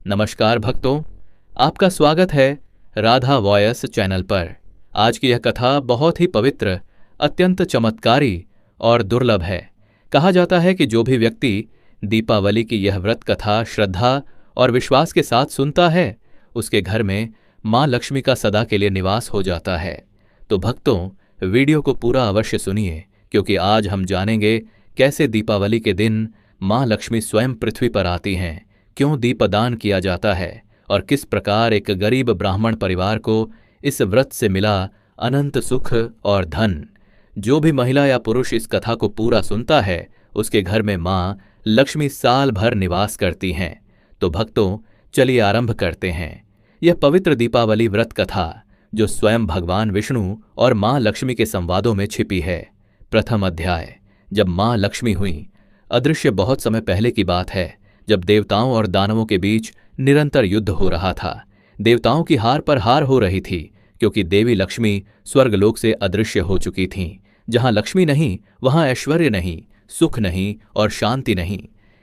नमस्कार भक्तों, आपका स्वागत है राधा वॉयस चैनल पर। आज की यह कथा बहुत ही पवित्र, अत्यंत चमत्कारी और दुर्लभ है। कहा जाता है कि जो भी व्यक्ति दीपावली की यह व्रत कथा श्रद्धा और विश्वास के साथ सुनता है, उसके घर में माँ लक्ष्मी का सदा के लिए निवास हो जाता है। तो भक्तों, वीडियो को पूरा अवश्य सुनिए, क्योंकि आज हम जानेंगे कैसे दीपावली के दिन माँ लक्ष्मी स्वयं पृथ्वी पर आती हैं, क्यों दीपदान किया जाता है और किस प्रकार एक गरीब ब्राह्मण परिवार को इस व्रत से मिला अनंत सुख और धन। जो भी महिला या पुरुष इस कथा को पूरा सुनता है, उसके घर में माँ लक्ष्मी साल भर निवास करती हैं। तो भक्तों, चलिए आरंभ करते हैं यह पवित्र दीपावली व्रत कथा, जो स्वयं भगवान विष्णु और माँ लक्ष्मी के संवादों में छिपी है। प्रथम अध्याय। जब माँ लक्ष्मी हुई। अदृश्य बहुत समय पहले की बात है, जब देवताओं और दानवों के बीच निरंतर युद्ध हो रहा था। देवताओं की हार पर हार हो रही थी, क्योंकि देवी लक्ष्मी स्वर्गलोक से अदृश्य हो चुकी थीं। जहां लक्ष्मी नहीं, वहां ऐश्वर्य नहीं, सुख नहीं और शांति नहीं।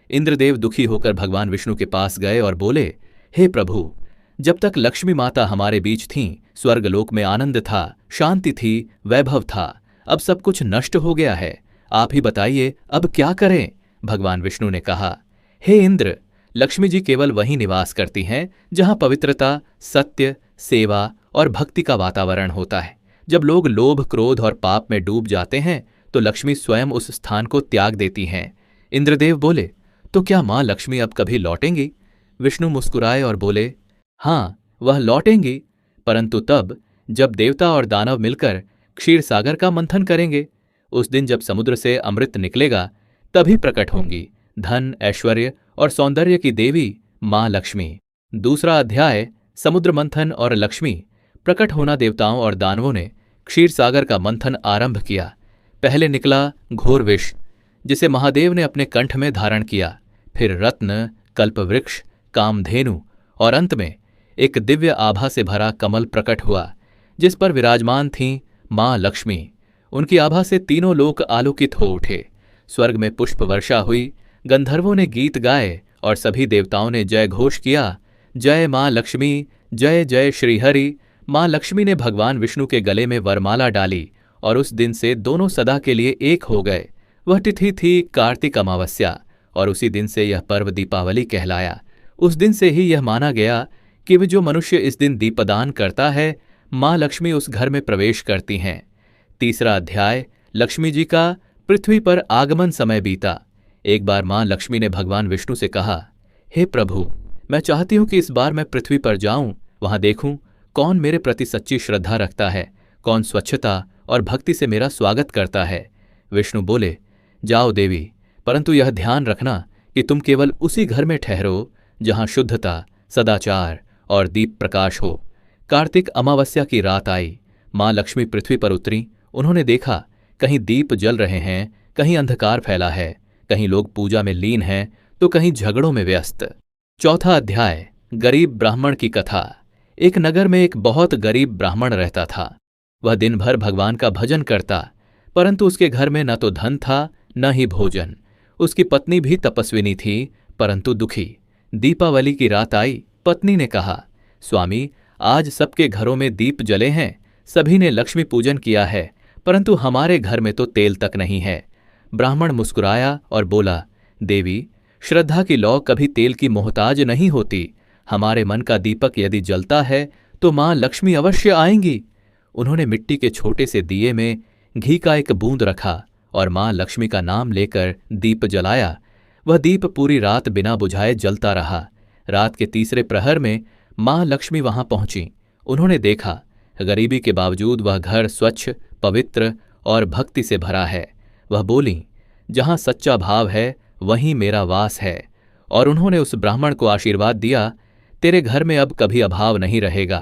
इंद्रदेव दुखी होकर भगवान विष्णु के पास गए और बोले, हे प्रभु, जब तक लक्ष्मी माता हमारे बीच थीं, स्वर्गलोक में आनंद था, शांति थी, वैभव था। अब सब कुछ नष्ट हो गया है। आप ही बताइए, अब क्या करें? भगवान विष्णु ने कहा, हे इंद्र, लक्ष्मी जी केवल वहीं निवास करती हैं जहां पवित्रता, सत्य, सेवा और भक्ति का वातावरण होता है। जब लोग लोभ, क्रोध और पाप में डूब जाते हैं, तो लक्ष्मी स्वयं उस स्थान को त्याग देती हैं। इंद्रदेव बोले, तो क्या माँ लक्ष्मी अब कभी लौटेंगी? विष्णु मुस्कुराए और बोले, हाँ, वह लौटेंगी, परंतु तब जब देवता और दानव मिलकर क्षीर सागर का मंथन करेंगे। उस दिन जब समुद्र से अमृत निकलेगा, तभी प्रकट होंगी धन, ऐश्वर्य और सौंदर्य की देवी माँ लक्ष्मी। दूसरा अध्याय। समुद्र मंथन और लक्ष्मी। प्रकट होना। देवताओं और दानवों ने क्षीर सागर का मंथन आरंभ किया। पहले निकला घोर विष, जिसे महादेव ने अपने कंठ में धारण किया। फिर रत्न, कल्पवृक्ष, कामधेनु और अंत में एक दिव्य आभा से भरा कमल प्रकट हुआ, जिस पर विराजमान थीं माँ लक्ष्मी। उनकी आभा से तीनों लोक आलोकित हो उठे। स्वर्ग में पुष्प वर्षा हुई, गंधर्वों ने गीत गाए और सभी देवताओं ने जय घोष किया, जय माँ लक्ष्मी, जय जय श्रीहरि। माँ लक्ष्मी ने भगवान विष्णु के गले में वरमाला डाली और उस दिन से दोनों सदा के लिए एक हो गए। वह तिथि थी कार्तिक अमावस्या और उसी दिन से यह पर्व दीपावली कहलाया। उस दिन से ही यह माना गया कि जो मनुष्य इस दिन दीपदान करता है, माँ लक्ष्मी उस घर में प्रवेश करती हैं। तीसरा अध्याय। लक्ष्मी जी का पृथ्वी पर आगमन समय बीता। एक बार माँ लक्ष्मी ने भगवान विष्णु से कहा, हे प्रभु, मैं चाहती हूं कि इस बार मैं पृथ्वी पर जाऊं, वहां देखूं कौन मेरे प्रति सच्ची श्रद्धा रखता है, कौन स्वच्छता और भक्ति से मेरा स्वागत करता है। विष्णु बोले, जाओ देवी, परंतु यह ध्यान रखना कि तुम केवल उसी घर में ठहरो जहां शुद्धता, सदाचार और दीप प्रकाश हो। कार्तिक अमावस्या की रात आई। माँ लक्ष्मी पृथ्वी पर उतरी। उन्होंने देखा, कहीं दीप जल रहे हैं, कहीं अंधकार फैला है, कहीं लोग पूजा में लीन हैं, तो कहीं झगड़ों में व्यस्त। चौथा अध्याय। गरीब ब्राह्मण की कथा। एक नगर में एक बहुत गरीब ब्राह्मण रहता था। वह दिन भर भगवान का भजन करता, परंतु उसके घर में न तो धन था, न ही भोजन। उसकी पत्नी भी तपस्विनी थी, परंतु दुखी। दीपावली की रात आई। पत्नी ने कहा, स्वामी, आज सबके घरों में दीप जले हैं, सभी ने लक्ष्मी पूजन किया है, परंतु हमारे घर में तो तेल तक नहीं है। ब्राह्मण मुस्कुराया और बोला, देवी, श्रद्धा की लौ कभी तेल की मोहताज नहीं होती। हमारे मन का दीपक यदि जलता है तो माँ लक्ष्मी अवश्य आएंगी। उन्होंने मिट्टी के छोटे से दिए में घी का एक बूंद रखा और माँ लक्ष्मी का नाम लेकर दीप जलाया। वह दीप पूरी रात बिना बुझाए जलता रहा। रात के तीसरे प्रहर में माँ लक्ष्मी वहां पहुंची। उन्होंने देखा, गरीबी के बावजूद वह घर स्वच्छ, पवित्र और भक्ति से भरा है। वह बोली, जहां सच्चा भाव है वहीं मेरा वास है। और उन्होंने उस ब्राह्मण को आशीर्वाद दिया, तेरे घर में अब कभी अभाव नहीं रहेगा।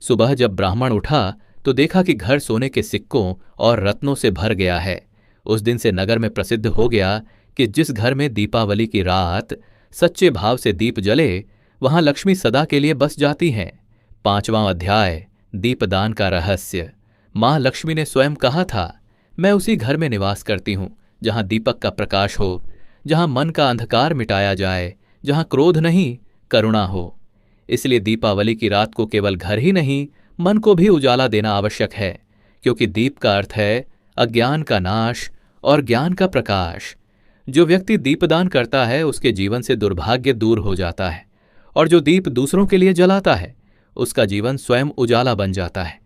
सुबह जब ब्राह्मण उठा तो देखा कि घर सोने के सिक्कों और रत्नों से भर गया है। उस दिन से नगर में प्रसिद्ध हो गया कि जिस घर में दीपावली की रात सच्चे भाव से दीप जले, वहां लक्ष्मी सदा के लिए बस जाती हैं। पांचवां अध्याय। दीपदान का रहस्य। माँ लक्ष्मी ने स्वयं कहा था, मैं उसी घर में निवास करती हूँ जहां दीपक का प्रकाश हो, जहां मन का अंधकार मिटाया जाए, जहां क्रोध नहीं, करुणा हो। इसलिए दीपावली की रात को केवल घर ही नहीं, मन को भी उजाला देना आवश्यक है, क्योंकि दीप का अर्थ है अज्ञान का नाश और ज्ञान का प्रकाश। जो व्यक्ति दीपदान करता है उसके जीवन से दुर्भाग्य दूर हो जाता है, और जो दीप दूसरों के लिए जलाता है उसका जीवन स्वयं उजाला बन जाता है।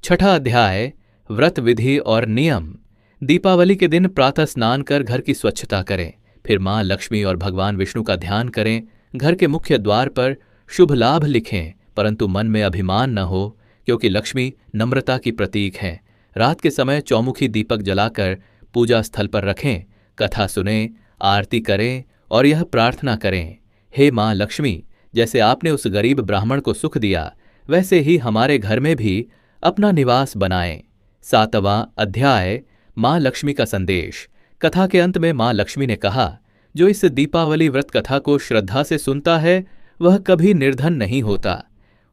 छठा अध्याय, व्रत विधि और नियम। दीपावली के दिन प्रातः स्नान कर घर की स्वच्छता करें, फिर मां लक्ष्मी और भगवान विष्णु का ध्यान करें। घर के मुख्य द्वार पर शुभ लाभ लिखें, परंतु मन में अभिमान न हो, क्योंकि लक्ष्मी नम्रता की प्रतीक है। रात के समय चौमुखी दीपक जलाकर पूजा स्थल पर रखें, कथा सुनें, आरती करें और यह प्रार्थना करें, हे मां लक्ष्मी, जैसे आपने उस गरीब ब्राह्मण को सुख दिया वैसे ही हमारे घर में भी अपना निवास बनाएं। सातवां अध्याय, मां लक्ष्मी का संदेश। कथा के अंत में मां लक्ष्मी ने कहा, जो इस दीपावली व्रत कथा को श्रद्धा से सुनता है वह कभी निर्धन नहीं होता।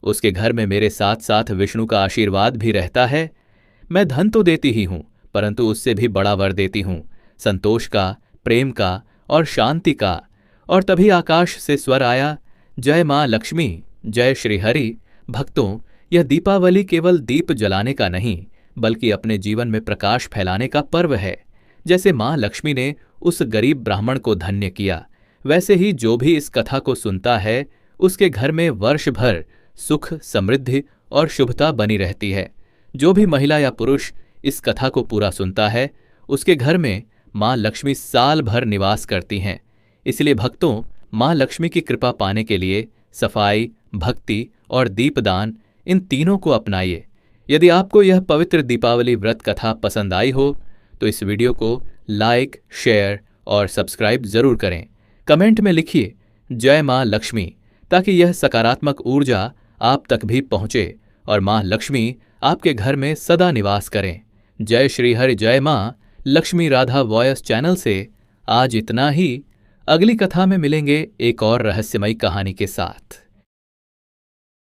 उसके घर में मेरे साथ साथ विष्णु का आशीर्वाद भी रहता है। मैं धन तो देती ही हूं, परंतु उससे भी बड़ा वर देती हूं, संतोष का, प्रेम का और शांति का। और तभी आकाश से स्वर आया, जय मां लक्ष्मी, जय श्री हरि। भक्तों, यह दीपावली केवल दीप जलाने का नहीं, बल्कि अपने जीवन में प्रकाश फैलाने का पर्व है। जैसे मां लक्ष्मी ने उस गरीब ब्राह्मण को धन्य किया, वैसे ही जो भी इस कथा को सुनता है उसके घर में वर्ष भर सुख, समृद्धि और शुभता बनी रहती है। जो भी महिला या पुरुष इस कथा को पूरा सुनता है उसके घर में मां लक्ष्मी साल भर निवास करती हैं। इसलिए भक्तों, मां लक्ष्मी की कृपा पाने के लिए सफाई, भक्ति और दीपदान, इन तीनों को अपनाइए। यदि आपको यह पवित्र दीपावली व्रत कथा पसंद आई हो तो इस वीडियो को लाइक, शेयर और सब्सक्राइब जरूर करें। कमेंट में लिखिए जय मां लक्ष्मी, ताकि यह सकारात्मक ऊर्जा आप तक भी पहुंचे और मां लक्ष्मी आपके घर में सदा निवास करें। जय श्री हरि, जय मां लक्ष्मी। राधा वॉयस चैनल से आज इतना ही। अगली कथा में मिलेंगे एक और रहस्यमयी कहानी के साथ।